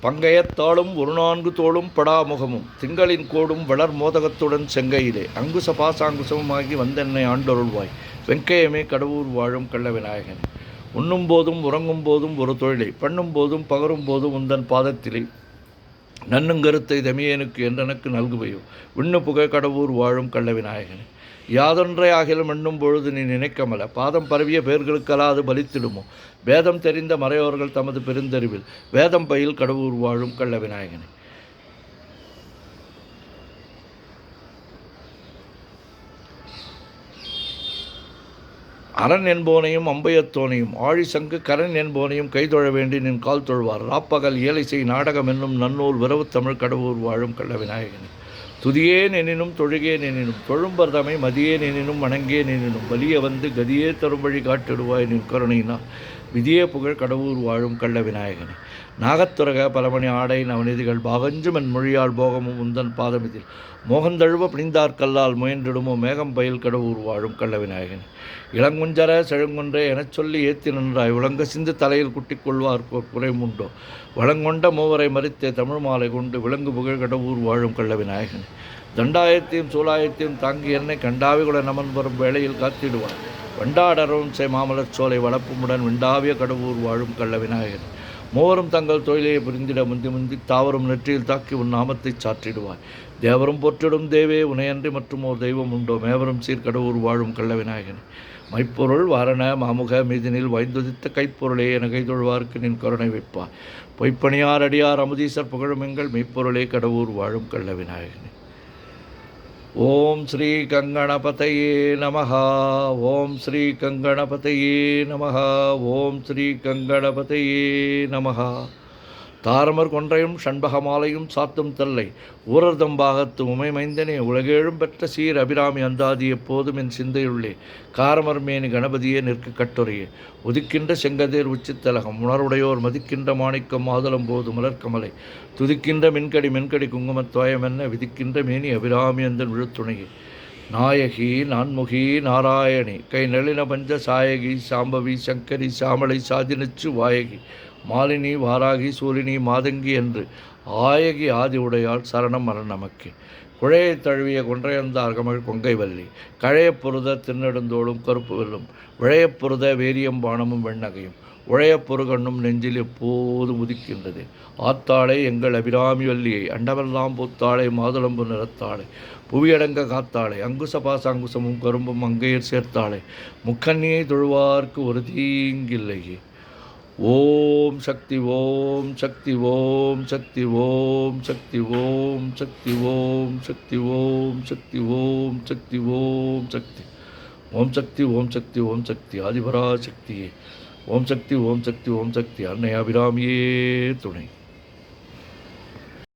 பங்கயத்தாலும் ஒரு நான்கு தோளும் படாமுகமும் திங்களின் கோடும் வளர் மோதகத்துடன் செங்கையிலே அங்குச பாசாங்குசமுமாகி வந்தென்னை ஆண்டொருள்வாய் வெங்கையமே கடவுர் வாழும் கள்ள விநாயகன். உண்ணும் போதும் உறங்கும் போதும் ஒரு தொழிலை பண்ணும் போதும் பகரும் போதும் உந்தன் பாதத்திலே நன்னுங்கருத்தை தமியேனுக்கு என்றெனக்கு நல்குவையோ விண்ணு புகை கடவுர் வாழும் கள்ள விநாயகன். யாதொன்றை ஆகிலும் எண்ணும் பொழுது நீ நினைக்கமல பாதம் பரவிய பேர்களுக்கலாது பலித்திடுமோ வேதம் தெரிந்த மறையோர்கள் தமது பெருந்தறிவில் வேதம் பயில் கடவுர் வாழும் கள்ள விநாயகனே. அரண் என்போனையும் அம்பையத்தோனையும் ஆழி சங்கு கரண் என்போனையும் கைதொழ வேண்டி நின் கால் தொழுவார் ராப்பகல் ஏலை செய் நாடகம் என்னும் நன்னூல் விரவு தமிழ் கடவுர் வாழும் கள்ள விநாயகனே. துதியேன் எனினும் தொழுகேன் எனினும் தொழும்பர்தமை மதியேன் எனினும் வணங்கேன் எனினும் வலிய வந்து கதியே தரும் வழி காட்டிடுவாய் நின் கருணையினால் விதியே புகழ் கடவுர் வாழும் கள்ள விநாயகனே. நாகத்துரக பலமணி ஆடை நவநிதிகள் பாகஞ்சும் என் மொழியால் போகமும் உந்தன் பாதமிதில் மோகந்தழுவ பிணிந்தார்கல்லால் முயன்றிடுமோ மேகம் பயில் கடவுர் வாழும் கள்ள விநாயகனே. இளங்குஞ்சர செழுங்குன்றே எனச் சொல்லி ஏத்தி நின்றாய் உலங்க சிந்து தலையில் குட்டிக் கொள்வார்க்கோர் குறைமுண்டோ வளங்கொண்ட மூவரை மறித்தே தமிழ் மாலை கொண்டு விலங்கு புகழ் கடவுர் வாழும் கள்ள விநாயகனே. தண்டாயத்தையும் சூலாயத்தையும் தாங்கி என்னை கண்டாவிகுட நமன் வரும் வேளையில் காத்திடுவார் வண்டாடரும் செய் மாமலர் சோலை வளப்புமுடன் விண்டாவிய கடவுர் வாழும் கள்ள விநாயகன். மூவரும் தங்கள் தொழிலையை புரிந்திட முந்தி முந்தி தாவரும் நெற்றியில் தாக்கி உன் நாமத்தை சாற்றிடுவாய் தேவரும் போற்றிடும் தேவே உனையன்றி மற்றும் ஓர் தெய்வம் உண்டோ மேவரும் சீர்கடவுர் வாழும் கள்ள விநாயகன். மைப்பொருள் வாரண மாமுக மீதினில் வைந்துதித்த கைப்பொருளே என கைதொழுவார்க்கு நின் கருணை வைப்பாய் பொய்ப்பணியார் அடியார் அமுதீசர் புகழும் எங்கள் மெய்ப்பொருளே கடவுர் வாழும் கள்ள விநாயகனே. ஓம் ஸ்ரீ கங்கணபதையே நமஹ. ஓம் ஸ்ரீ கங்கணபதையே நமஹ. ஓம் ஸ்ரீ கங்கணபதையே நமஹ. தாரமர் கொன்றையும் ஷண்பகமாலையும் சாத்தும் தல்லை ஊரர்தம்பாகத்து உமை மைந்தனே உலகேழும் பெற்ற சீர் அபிராமி அந்தாதி எப்போதும் என் சிந்தையுள்ளே காரமர் மேனி கணபதியே நிற்க கட்டுரையே உதிக்கின்ற செங்கதேர் உச்சித்தலகம் உணர்வுடையோர் மதிக்கின்ற மாணிக்கம் மாதுளம் போது மலர்கமலை துதிக்கின்ற மென்கடி குங்குமத்தோயமென்ன விதிக்கின்ற மேனி அபிராமி அந்தன் விழுத்துணையே நாயகி நான்முகி நாராயணி கை நளின பஞ்ச சாயகி சாம்பவி சங்கரி சாமலை சாதினச்சு வாயகி மாலினி வாராகி சூலினி மாதங்கி என்று ஆயகி ஆதி உடையாள் சரணம் மரண் நமக்கே. குழையை தழுவிய கொன்றையந்தார் கமழ் கொங்கை வல்லி கழையப் பொருத திருநெடுந்தோளும் கருப்பு வெல்லும் விழையப் பொருத வேரியம்பானமும் வெண்ணகையும் உழையப் பொருகண்ணும் நெஞ்சில் எப்போதும் உதிக்கின்றது ஆத்தாளை எங்கள் அபிராமி வல்லியை அண்டமெல்லாம் பூத்தாளை மாதுளம்பு நிறத்தாளை புவியடங்க காத்தாளை அங்குச பாசாங்குசமும் கரும்பும் அங்கையர் சேர்த்தாளை முக்கண்ணியை தொழுவார்க்கு ஒரு தீங்கில்லையே. ஓம் சக்தி ஓம் சக்தி ஓம் சக்தி ஓம் சக்தி ஓம் சக்தி ஓம் சக்தி ஓம் சக்தி ஓம் சக்தி ஓம் சக்தி ஓம் சக்தி ஓம் சக்தி ஓம் சக்தி ஆதிபராசக்தியே ஓம் சக்தி ஓம் சக்தி ஓம் சக்தி அன்னை அபிராமியே துணை.